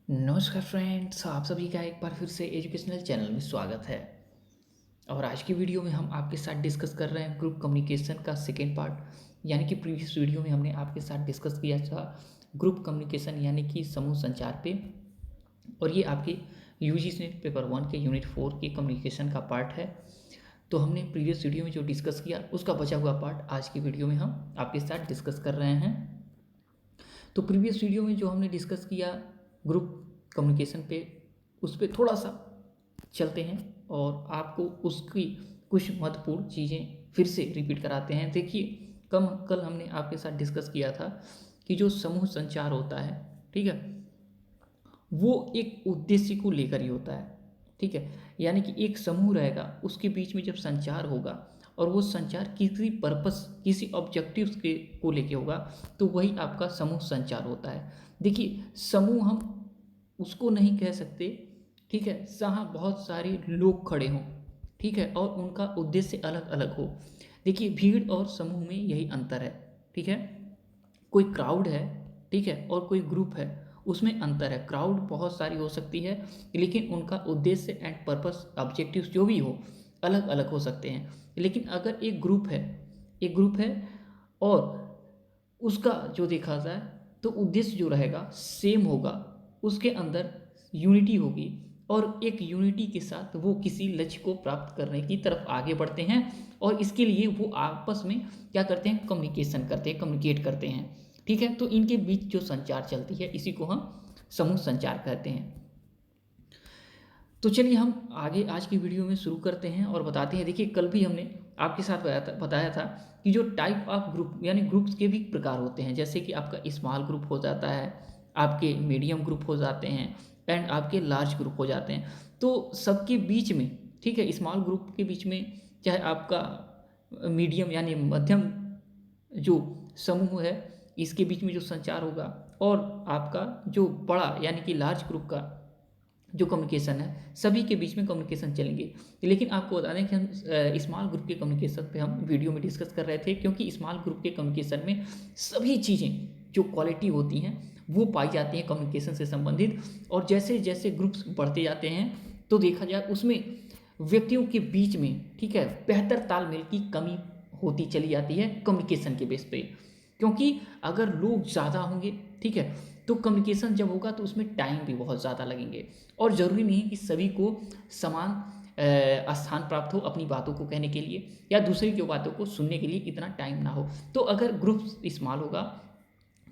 नमस्कार फ्रेंड्स, आप सभी का एक बार फिर से एजुकेशनल चैनल में स्वागत है। और आज की वीडियो में हम आपके साथ डिस्कस कर रहे हैं ग्रुप कम्युनिकेशन का सेकेंड पार्ट। यानी कि प्रीवियस वीडियो में हमने आपके साथ डिस्कस किया था ग्रुप कम्युनिकेशन यानी कि समूह संचार पे। और ये आपके यूजीसी नेट पेपर 1 के यूनिट 4 के कम्युनिकेशन का पार्ट है। तो हमने प्रीवियस वीडियो में जो डिस्कस किया उसका बचा हुआ पार्ट आज की वीडियो में हम आपके साथ डिस्कस कर रहे हैं। तो प्रीवियस वीडियो में जो हमने डिस्कस किया ग्रुप कम्युनिकेशन पे, उस पर थोड़ा सा चलते हैं और आपको उसकी कुछ महत्वपूर्ण चीज़ें फिर से रिपीट कराते हैं। देखिए, कल हमने आपके साथ डिस्कस किया था कि जो समूह संचार होता है, ठीक है, वो एक उद्देश्य को लेकर ही होता है। ठीक है, यानी कि एक समूह रहेगा, उसके बीच में जब संचार होगा और वो संचार किसी पर्पस किसी ऑब्जेक्टिव्स के को लेके होगा, तो वही आपका समूह संचार होता है। देखिए, समूह हम उसको नहीं कह सकते, ठीक है, जहाँ बहुत सारे लोग खड़े हों, ठीक है, और उनका उद्देश्य अलग अलग हो। देखिए, भीड़ और समूह में यही अंतर है। ठीक है, कोई क्राउड है, ठीक है, और कोई ग्रुप है, उसमें अंतर है। क्राउड बहुत सारी हो सकती है, लेकिन उनका उद्देश्य एंड पर्पस ऑब्जेक्टिव्स जो भी हो अलग अलग हो सकते हैं। लेकिन अगर एक ग्रुप है और उसका जो देखा जाए तो उद्देश्य जो रहेगा सेम होगा, उसके अंदर यूनिटी होगी, और एक यूनिटी के साथ वो किसी लक्ष्य को प्राप्त करने की तरफ आगे बढ़ते हैं। और इसके लिए वो आपस में क्या करते हैं, कम्युनिकेशन करते हैं, कम्युनिकेट करते हैं। ठीक है, तो इनके बीच जो संचार चलती है इसी को हम समूह संचार कहते हैं। तो चलिए हम आगे आज की वीडियो में शुरू करते हैं और बताते हैं। देखिए, कल भी हमने आपके साथ बताया था कि जो टाइप ऑफ ग्रुप यानी ग्रुप्स के भी प्रकार होते हैं, जैसे कि आपका स्मॉल ग्रुप हो जाता है, आपके मीडियम ग्रुप हो जाते हैं, एंड आपके लार्ज ग्रुप हो जाते हैं। तो सबके बीच में, ठीक है, स्मॉल ग्रुप के बीच में चाहे आपका मीडियम यानी मध्यम जो समूह है, इसके बीच में जो संचार होगा, और आपका जो बड़ा यानी कि लार्ज ग्रुप का जो कम्युनिकेशन है, सभी के बीच में कम्युनिकेशन चलेंगे। लेकिन आपको बता दें कि हम स्मॉल ग्रुप के कम्युनिकेशन पे हम वीडियो में डिस्कस कर रहे थे, क्योंकि स्मॉल ग्रुप के कम्युनिकेशन में सभी चीज़ें जो क्वालिटी होती हैं वो पाई जाती हैं कम्युनिकेशन से संबंधित। और जैसे जैसे ग्रुप्स बढ़ते जाते हैं तो देखा जाए उसमें व्यक्तियों के बीच में, ठीक है, बेहतर तालमेल की कमी होती चली जाती है कम्युनिकेशन के बेस पे। क्योंकि अगर लोग ज़्यादा होंगे, ठीक है, तो कम्युनिकेशन जब होगा तो उसमें टाइम भी बहुत ज़्यादा लगेंगे। और ज़रूरी नहीं कि सभी को समान स्थान प्राप्त हो अपनी बातों को कहने के लिए, या दूसरे की बातों को सुनने के लिए इतना टाइम ना हो। तो अगर ग्रुप स्मॉल होगा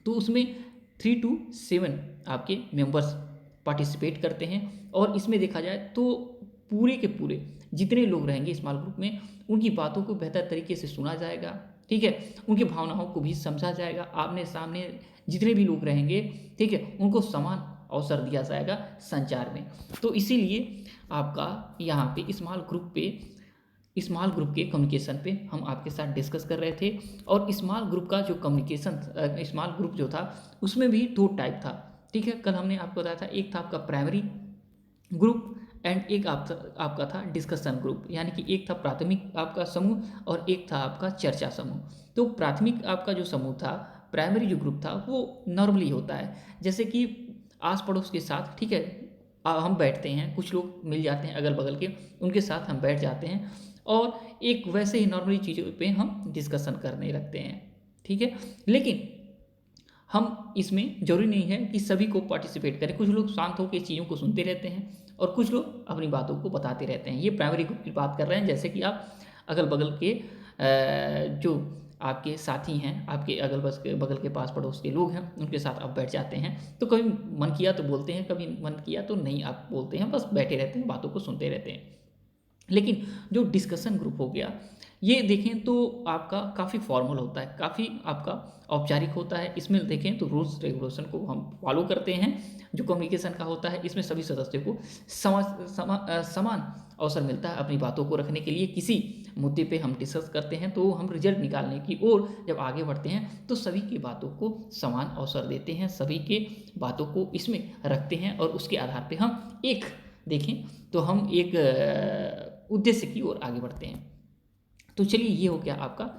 तो उसमें 3 to 7 आपके मेंबर्स पार्टिसिपेट करते हैं। और इसमें देखा जाए तो पूरे के पूरे जितने लोग रहेंगे स्मॉल ग्रुप में, उनकी बातों को बेहतर तरीके से सुना जाएगा, ठीक है, उनकी भावनाओं को भी समझा जाएगा। आमने सामने जितने भी लोग रहेंगे, ठीक है, उनको समान अवसर दिया जाएगा संचार में। तो इसीलिए आपका यहाँ पे स्मॉल ग्रुप के कम्युनिकेशन पे हम आपके साथ डिस्कस कर रहे थे। और स्मॉल ग्रुप का जो कम्युनिकेशन, स्मॉल ग्रुप जो था उसमें भी 2 टाइप था। ठीक है, कल हमने आपको बताया था, एक था आपका प्राइमरी ग्रुप एंड एक आपका था डिस्कशन ग्रुप, यानी कि एक था प्राथमिक आपका समूह और एक था आपका चर्चा समूह। तो प्राथमिक आपका जो समूह था, प्राइमरी जो ग्रुप था, वो नॉर्मली होता है, जैसे कि आस पड़ोस के साथ, ठीक है, हम बैठते हैं, कुछ लोग मिल जाते हैं अगल बगल के, उनके साथ हम बैठ जाते हैं और एक वैसे ही नॉर्मली चीज़ों पे हम डिस्कशन करने लगते हैं। ठीक है, लेकिन हम इसमें जरूरी नहीं है कि सभी को पार्टिसिपेट करें। कुछ लोग शांत होकर चीज़ों को सुनते रहते हैं और कुछ लोग अपनी बातों को बताते रहते हैं। ये प्राइमरी ग्रुप की बात कर रहे हैं, जैसे कि आप अगल बगल के जो आपके साथी हैं, आपके बगल के पास पड़ोस के लोग हैं, उनके साथ आप बैठ जाते हैं। तो कभी मन किया तो बोलते हैं, कभी मन किया तो नहीं आप बोलते हैं, बस बैठे रहते हैं, बातों को सुनते रहते हैं। लेकिन जो डिस्कशन ग्रुप हो गया, ये देखें तो आपका काफ़ी फॉर्मल होता है, काफ़ी आपका औपचारिक होता है। इसमें देखें तो रूल्स रेगुलेशन को हम फॉलो करते हैं। जो कम्युनिकेशन का होता है, इसमें सभी सदस्यों को समान अवसर मिलता है अपनी बातों को रखने के लिए। किसी मुद्दे पे हम डिस्कस करते हैं तो हम रिजल्ट निकालने की ओर जब आगे बढ़ते हैं तो सभी की बातों को समान अवसर देते हैं, सभी के बातों को इसमें रखते हैं, और उसके आधार पर हम एक देखें तो हम एक उद्देश्य की ओर आगे बढ़ते हैं। तो चलिए, ये हो गया आपका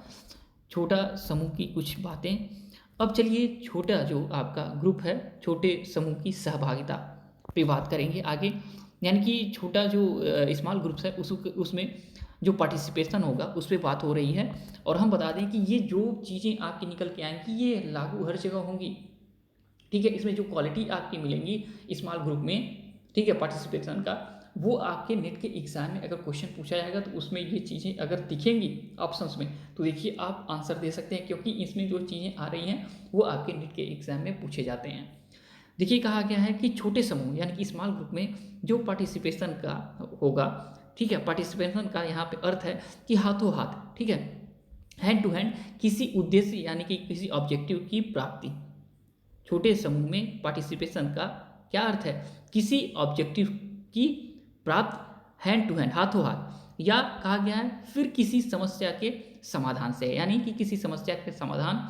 छोटा समूह की कुछ बातें। अब चलिए, छोटा जो आपका ग्रुप है, छोटे समूह की सहभागिता, पे बात करेंगे आगे। यानी कि छोटा जो स्मॉल ग्रुप्स है उसमें जो पार्टिसिपेशन होगा उस पे बात हो रही है। और हम बता दें कि ये जो चीज़ें आपकी निकल के आएंगी ये लागू हर जगह होंगी, ठीक है। इसमें जो क्वालिटी आपकी मिलेंगी स्मॉल ग्रुप में, ठीक है, पार्टिसिपेशन का, वो आपके नेट के एग्जाम में अगर क्वेश्चन पूछा जाएगा तो उसमें ये चीज़ें अगर दिखेंगी ऑप्शंस में तो देखिए आप आंसर दे सकते हैं, क्योंकि इसमें जो चीज़ें आ रही हैं वो आपके नेट के एग्जाम में पूछे जाते हैं। देखिए कहा गया है कि छोटे समूह यानी कि स्मॉल ग्रुप में जो पार्टिसिपेशन का होगा, ठीक है, पार्टिसिपेशन का यहाँ पे अर्थ है कि हाथों हाथ, ठीक है, हैंड टू हैंड किसी उद्देश्य यानी कि किसी ऑब्जेक्टिव की प्राप्ति। छोटे समूह में पार्टिसिपेशन का क्या अर्थ है? किसी ऑब्जेक्टिव की प्राप्त हैंड टू हैंड, हाथों हाथ, या कहा गया है फिर किसी समस्या के समाधान से, यानी कि किसी समस्या के समाधान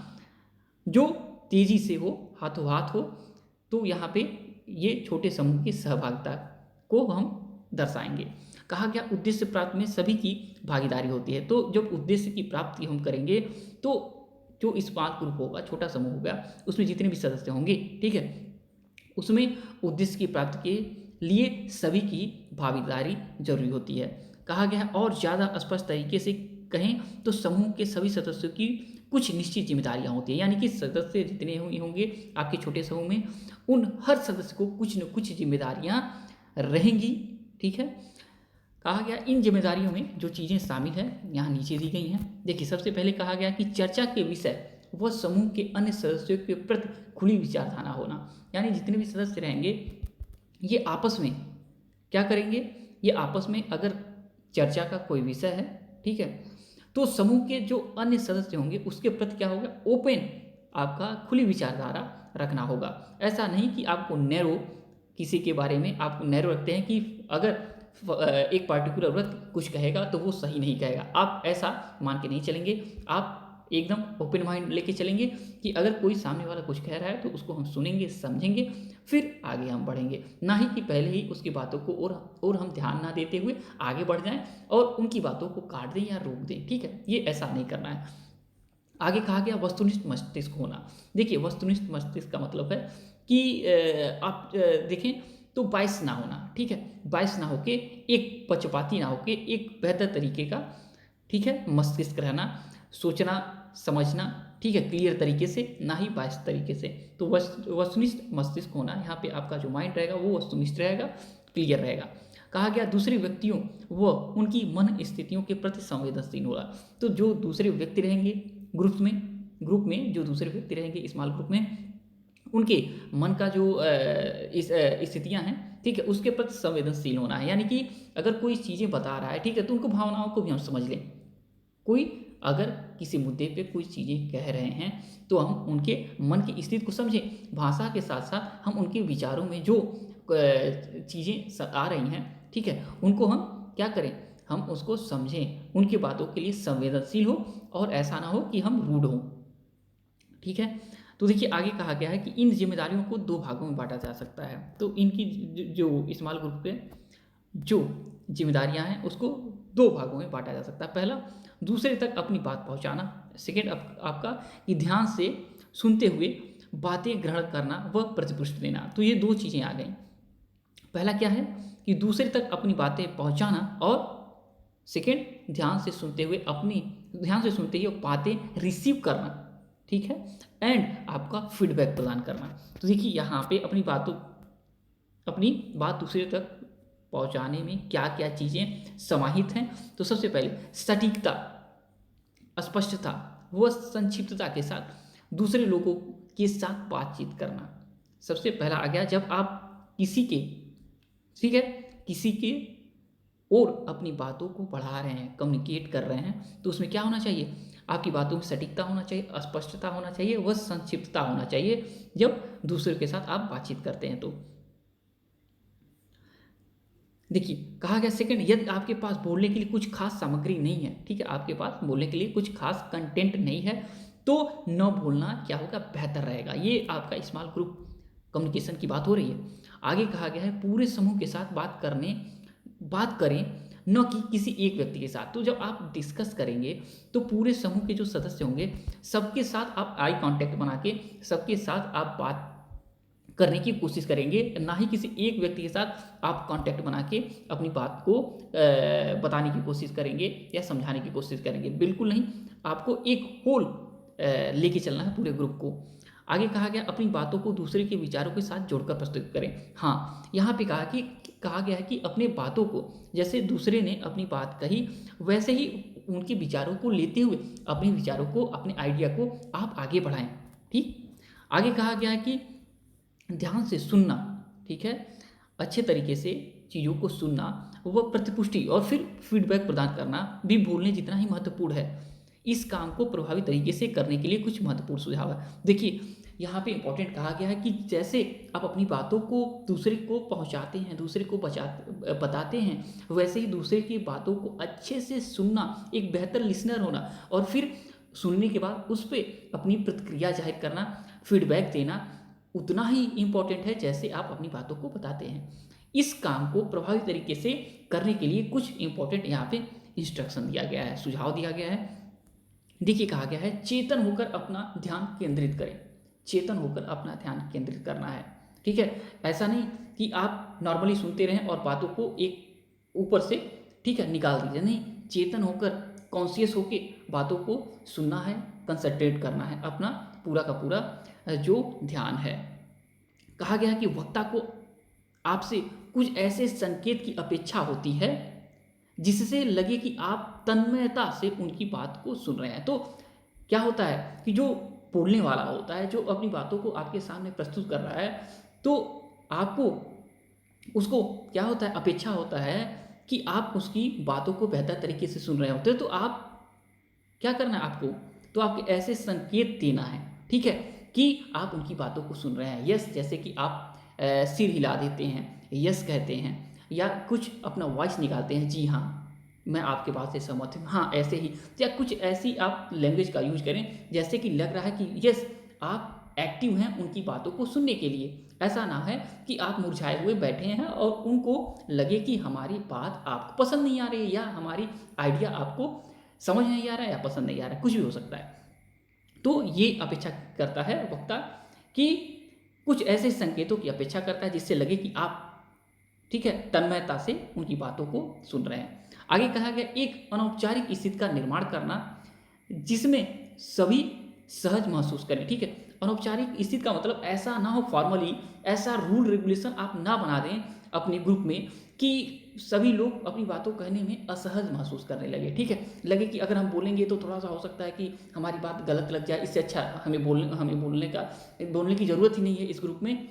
जो तेजी से हो, हाथों हाथ हो। तो यहाँ पे ये छोटे समूह की सहभागिता को हम दर्शाएंगे। कहा गया उद्देश्य प्राप्ति में सभी की भागीदारी होती है। तो जब उद्देश्य की प्राप्ति हम करेंगे तो जो स्मॉल ग्रुप होगा, छोटा समूह होगा, उसमें जितने भी सदस्य होंगे, ठीक है, उसमें उद्देश्य की प्राप्ति के लिए सभी की भागीदारी जरूरी होती है। कहा गया है और ज़्यादा स्पष्ट तरीके से कहें तो समूह के सभी सदस्यों की कुछ निश्चित जिम्मेदारियां होती हैं, यानी कि सदस्य जितने होंगे आपके छोटे समूह में, उन हर सदस्य को कुछ न कुछ जिम्मेदारियां रहेंगी, ठीक है। कहा गया इन जिम्मेदारियों में जो चीज़ें शामिल हैं यहाँ नीचे दी गई हैं। देखिए सबसे पहले कहा गया कि चर्चा के विषय वह समूह के अन्य सदस्यों के प्रति खुली विचारधारा होना, यानी जितने भी सदस्य रहेंगे ये आपस में क्या करेंगे, ये आपस में अगर चर्चा का कोई विषय है, ठीक है, तो समूह के जो अन्य सदस्य होंगे उसके प्रति क्या होगा, ओपन, आपका खुली विचारधारा रखना होगा। ऐसा नहीं कि आपको नैरो, किसी के बारे में आप नैरो रखते हैं कि अगर एक पार्टिकुलर व्यक्ति कुछ कहेगा तो वो सही नहीं कहेगा, आप ऐसा मान के नहीं चलेंगे। आप एकदम ओपन माइंड लेके चलेंगे कि अगर कोई सामने वाला कुछ कह रहा है तो उसको हम सुनेंगे, समझेंगे, फिर आगे हम बढ़ेंगे, ना ही कि पहले ही उसकी बातों को और हम ध्यान ना देते हुए आगे बढ़ जाएं और उनकी बातों को काट दें या रोक दें, ठीक है, ये ऐसा नहीं करना है। आगे कहा गया वस्तुनिष्ठ मस्तिष्क होना। देखिए वस्तुनिष्ठ मस्तिष्क का मतलब है कि आप देखें तो बाइस ना होना, ठीक है, बाइस ना होके, एक पक्षपाती ना होके, एक बेहतर तरीके का, ठीक है, मस्तिष्क रहना, सोचना समझना, ठीक है, क्लियर तरीके से, ना ही बाइस तरीके से। तो वस्तुनिष्ठ मस्तिष्क होना, यहाँ पे आपका जो माइंड रहेगा वो वस्तुनिष्ठ रहेगा, क्लियर रहेगा। कहा गया दूसरे व्यक्तियों व उनकी मन स्थितियों के प्रति संवेदनशील होगा। तो जो दूसरे व्यक्ति रहेंगे ग्रुप में जो दूसरे व्यक्ति रहेंगे स्मॉल ग्रुप में, उनके मन का जो स्थितियाँ हैं, ठीक है, उसके प्रति संवेदनशील होना है। यानी कि अगर कोई चीज़ें बता रहा है, ठीक है, तो उनको भावनाओं को भी हम समझ लें। कोई अगर किसी मुद्दे पे कोई चीज़ें कह रहे हैं तो हम उनके मन की स्थिति को समझें, भाषा के साथ साथ हम उनके विचारों में जो चीज़ें आ रही हैं, ठीक है, उनको हम क्या करें, हम उसको समझें, उनकी बातों के लिए संवेदनशील हो और ऐसा ना हो कि हम रूड हों, ठीक है। तो देखिए आगे कहा गया है कि इन जिम्मेदारियों को दो भागों में बांटा जा सकता है। तो इनकी जो स्मॉल ग्रुप के जो जिम्मेदारियां हैं उसको दो भागों में बांटा जा सकता है। पहला, दूसरे तक अपनी बात पहुंचाना। सेकेंड आपका कि ध्यान से सुनते हुए बातें ग्रहण करना व प्रतिपुष्टि देना। तो ये दो चीज़ें आ गई। पहला क्या है कि दूसरे तक अपनी बातें पहुंचाना, और सेकेंड ध्यान से सुनते हुए बातें रिसीव करना, ठीक है, एंड आपका फीडबैक प्रदान करना। तो देखिए यहाँ पे अपनी बात दूसरे तक पहुंचाने में क्या क्या चीज़ें समाहित हैं। तो सबसे पहले सटीकता, स्पष्टता व संक्षिप्तता के साथ दूसरे लोगों के साथ बातचीत करना। सबसे पहला आ गया जब आप किसी के, ठीक है, किसी के और अपनी बातों को बढ़ा रहे हैं, कम्युनिकेट कर रहे हैं, तो उसमें क्या होना चाहिए, आपकी बातों में सटीकता होना चाहिए, स्पष्टता होना चाहिए, व संक्षिप्तता होना चाहिए जब दूसरे के साथ आप बातचीत करते हैं। तो देखिए कहा गया सेकंड, यदि आपके पास बोलने के लिए कुछ खास सामग्री नहीं है, ठीक है, आपके पास बोलने के लिए कुछ खास कंटेंट नहीं है, तो न बोलना क्या होगा, बेहतर रहेगा। ये आपका स्मॉल ग्रुप कम्युनिकेशन की बात हो रही है। आगे कहा गया है पूरे समूह के साथ बात करें, न कि किसी एक व्यक्ति के साथ। तो जब आप डिस्कस करेंगे तो पूरे समूह के जो सदस्य होंगे सबके साथ आप आई कांटेक्ट बना के सबके साथ आप बात करने की कोशिश करेंगे, ना ही किसी एक व्यक्ति के साथ आप कांटेक्ट बना के अपनी बात को बताने की कोशिश करेंगे या समझाने की कोशिश करेंगे। बिल्कुल नहीं, आपको एक होल लेके चलना है पूरे ग्रुप को। आगे कहा गया अपनी बातों को दूसरे के विचारों के साथ जोड़कर प्रस्तुत करें। हाँ, यहाँ पे कहा गया है कि अपने बातों को, जैसे दूसरे ने अपनी बात कही वैसे ही उनके विचारों को लेते हुए अपने विचारों को, अपने आइडिया को आप आगे बढ़ाएं। ठीक, आगे कहा गया है कि ध्यान से सुनना, ठीक है, अच्छे तरीके से चीज़ों को सुनना, वह प्रतिपुष्टि और फिर फीडबैक प्रदान करना भी बोलने जितना ही महत्वपूर्ण है। इस काम को प्रभावी तरीके से करने के लिए कुछ महत्वपूर्ण सुझाव है। देखिए, यहाँ पे इंपॉर्टेंट कहा गया है कि जैसे आप अपनी बातों को दूसरे को पहुँचाते हैं, दूसरे को बताते हैं, वैसे ही दूसरे की बातों को अच्छे से सुनना, एक बेहतर लिसनर होना और फिर सुनने के बाद उस पर अपनी प्रतिक्रिया जाहिर करना, फीडबैक देना उतना ही इम्पॉर्टेंट है जैसे आप अपनी बातों को बताते हैं। इस काम को प्रभावी तरीके से करने के लिए कुछ इम्पॉर्टेंट यहाँ पे इंस्ट्रक्शन दिया गया है, सुझाव दिया गया है। देखिए, कहा गया है चेतन होकर अपना ध्यान केंद्रित करें। चेतन होकर अपना ध्यान केंद्रित करना है, ठीक है। ऐसा नहीं कि आप नॉर्मली सुनते रहें और बातों को एक ऊपर से, ठीक है, निकाल दीजिए। नहीं, चेतन होकर, कॉन्शियस होकर बातों को सुनना है, कंसंट्रेट करना है, अपना पूरा का पूरा जो ध्यान है। कहा गया है कि वक्ता को आपसे कुछ ऐसे संकेत की अपेक्षा होती है जिससे लगे कि आप तन्मयता से उनकी बात को सुन रहे हैं। तो क्या होता है कि जो बोलने वाला होता है, जो अपनी बातों को आपके सामने प्रस्तुत कर रहा है, तो आपको उसको क्या होता है, अपेक्षा होता है कि आप उसकी बातों को बेहतर तरीके से सुन रहे होते हैं। तो आप क्या करना है आपको, तो आपको ऐसे संकेत देना है, ठीक है, कि आप उनकी बातों को सुन रहे हैं। यस, जैसे कि आप सिर हिला देते हैं, यस कहते हैं, या कुछ अपना वॉइस निकालते हैं, जी हाँ मैं आपके बात से सहमत हूँ, हाँ ऐसे ही, या कुछ ऐसी आप लैंग्वेज का यूज करें जैसे कि लग रहा है कि यस आप एक्टिव हैं उनकी बातों को सुनने के लिए। ऐसा ना है कि आप मुरझाए हुए बैठे हैं और उनको लगे कि हमारी बात आपको पसंद नहीं आ रही है या हमारी आइडिया आपको समझ नहीं आ रहा है या पसंद नहीं आ रहा है, कुछ भी हो सकता है। तो ये अपेक्षा करता है वक्ता कि कुछ ऐसे संकेतों की अपेक्षा करता है जिससे लगे कि आप, ठीक है, तन्मयता से उनकी बातों को सुन रहे हैं। आगे कहा गया एक अनौपचारिक स्थिति का निर्माण करना जिसमें सभी सहज महसूस करें, ठीक है। अनौपचारिक स्थिति का मतलब ऐसा ना हो, फॉर्मली ऐसा रूल रेगुलेशन आप ना बना दें अपने ग्रुप में कि सभी लोग अपनी बातों कहने में असहज महसूस करने लगे, ठीक है, लगे कि अगर हम बोलेंगे तो थोड़ा सा हो सकता है कि हमारी बात गलत लग जाए, इससे अच्छा हमें बोलने की ज़रूरत ही नहीं है इस ग्रुप में,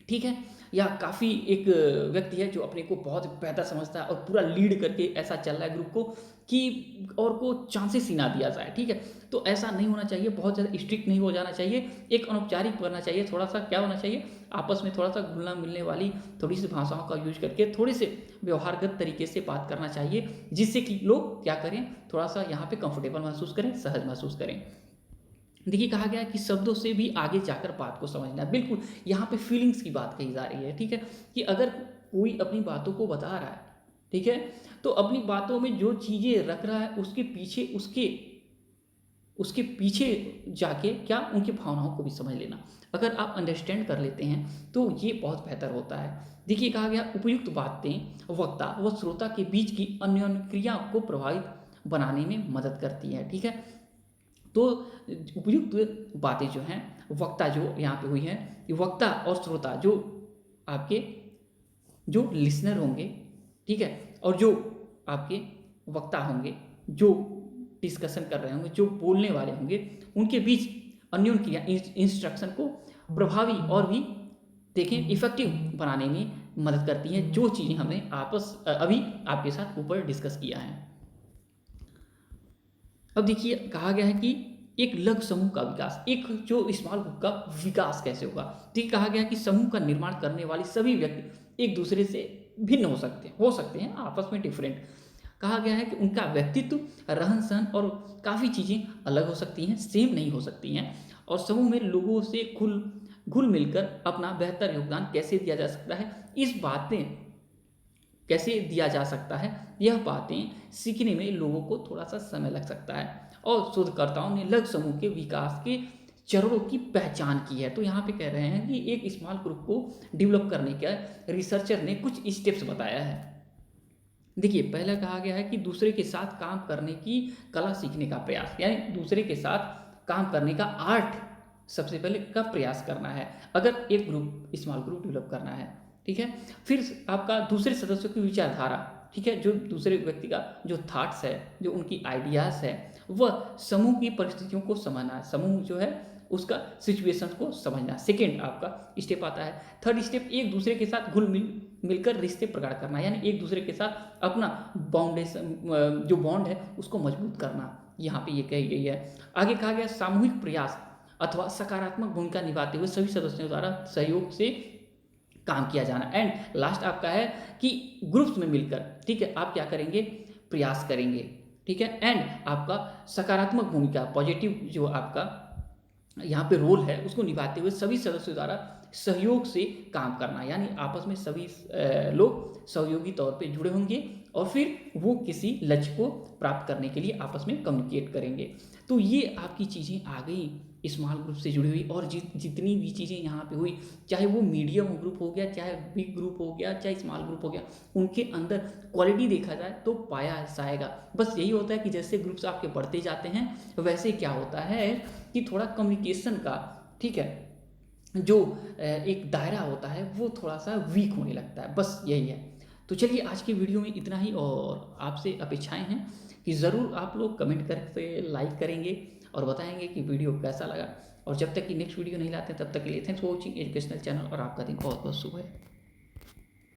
ठीक है। या काफ़ी एक व्यक्ति है जो अपने को बहुत बेहतर समझता है और पूरा लीड करके ऐसा चल रहा है ग्रुप को कि और को चांसेस ही ना दिया जाए, ठीक है। तो ऐसा नहीं होना चाहिए, बहुत ज़्यादा स्ट्रिक्ट नहीं हो जाना चाहिए, एक अनौपचारिक करना चाहिए, थोड़ा सा क्या होना चाहिए, आपस में थोड़ा सा घुलना मिलने वाली थोड़ी सी भाषाओं का यूज करके थोड़े से व्यवहारगत तरीके से बात करना चाहिए, जिससे कि लोग क्या करें, थोड़ा सा यहाँ पे कंफर्टेबल महसूस करें, सहज महसूस करें। देखिए, कहा गया है कि शब्दों से भी आगे जाकर बात को समझना है। बिल्कुल, यहाँ पे फीलिंग्स की बात कही जा रही है, ठीक है, कि अगर कोई अपनी बातों को बता रहा है, ठीक है, तो अपनी बातों में जो चीज़ें रख रहा है उसके पीछे उसके पीछे जाके क्या उनकी भावनाओं को भी समझ लेना। अगर आप अंडरस्टैंड कर लेते हैं तो ये बहुत बेहतर होता है। देखिए, कहा गया उपयुक्त बातें वक्ता व श्रोता के बीच की अन्योन्य को प्रभावित बनाने में मदद करती है, ठीक है। तो उपयुक्त बातें जो हैं, वक्ता जो यहाँ पे हुई हैं, ये वक्ता और श्रोता जो आपके जो लिसनर होंगे, ठीक है, और जो आपके वक्ता होंगे, जो डिस्कशन कर रहे होंगे, जो बोलने वाले होंगे, उनके बीच अन्योन्य क्रिया इंस्ट्रक्शन को प्रभावी और भी देखें इफेक्टिव बनाने में मदद करती हैं, जो चीज़ें हमने अभी आपके साथ ऊपर डिस्कस किया है। अब देखिए, कहा गया है कि एक लघु समूह का विकास, एक जो स्मॉल ग्रुप का विकास कैसे होगा। देखिए, कहा गया है कि समूह का निर्माण करने वाले सभी व्यक्ति एक दूसरे से भिन्न हो सकते हैं आपस में डिफरेंट। कहा गया है कि उनका व्यक्तित्व, रहन सहन और काफ़ी चीज़ें अलग हो सकती हैं, सेम नहीं हो सकती हैं, और समूह में लोगों से घुल मिलकर अपना बेहतर योगदान कैसे दिया जा सकता है, इस बातें कैसे दिया जा सकता है, यह बातें सीखने में लोगों को थोड़ा सा समय लग सकता है। और शोधकर्ताओं ने लघु समूह के विकास के चरणों की पहचान की है। तो यहाँ पे कह रहे हैं कि एक स्मॉल ग्रुप को डेवलप करने का रिसर्चर ने कुछ स्टेप्स बताया है। देखिए, पहला कहा गया है कि दूसरे के साथ काम करने की कला सीखने का प्रयास, यानी दूसरे के साथ काम करने का आर्ट सबसे पहले का प्रयास करना है, अगर एक ग्रुप स्मॉल ग्रुप डेवलप करना है। ठीक है। फिर आपका दूसरे सदस्यों की विचारधारा, ठीक है, जो दूसरे व्यक्ति का जो थॉट्स है, जो उनकी आइडियाज़ है, वह समूह की परिस्थितियों को समझना है, समूह जो है उसका सिचुएशंस को समझना। सेकेंड आपका स्टेप आता है, थर्ड स्टेप, एक दूसरे के साथ घुल मिलकर रिश्ते प्रकट करना, यानी एक दूसरे के साथ अपना बाउंडेशन जो बॉन्ड है उसको मजबूत करना, यहाँ पे ये कही गई है। आगे कहा गया सामूहिक प्रयास अथवा सकारात्मक भूमिका निभाते हुए सभी सदस्यों द्वारा सहयोग से काम किया जाना। एंड लास्ट आपका है कि ग्रुप्स में मिलकर, ठीक है, आप क्या करेंगे, प्रयास करेंगे। ठीक है। एंड आपका सकारात्मक भूमिका, पॉजिटिव जो आपका यहाँ पे रोल है उसको निभाते हुए सभी सदस्यों द्वारा सहयोग से काम करना, यानी आपस में सभी लोग सहयोगी तौर पे जुड़े होंगे और फिर वो किसी लक्ष्य को प्राप्त करने के लिए आपस में कम्युनिकेट करेंगे। तो ये आपकी चीज़ें आ गई स्मॉल ग्रुप से जुड़ी हुई, और जितनी भी चीज़ें यहाँ पे हुई, चाहे वो मीडियम ग्रुप हो गया, चाहे बिग ग्रुप हो गया, चाहे स्मॉल ग्रुप हो गया, उनके अंदर क्वालिटी देखा जाए तो पाया जाएगा। बस यही होता है कि जैसे ग्रुप्स आपके बढ़ते जाते हैं वैसे क्या होता है कि थोड़ा कम्युनिकेशन का, ठीक है, जो एक दायरा होता है वो थोड़ा सा वीक होने लगता है, बस यही है। तो चलिए आज की वीडियो में इतना ही, और आपसे अपेक्षाएं हैं कि ज़रूर आप लोग कमेंट करके लाइक करेंगे और बताएंगे कि वीडियो कैसा लगा। और जब तक कि नेक्स्ट वीडियो नहीं लाते तब तक के लिए thanks for watching educational channel, और आपका दिन बहुत बहुत शुभ है।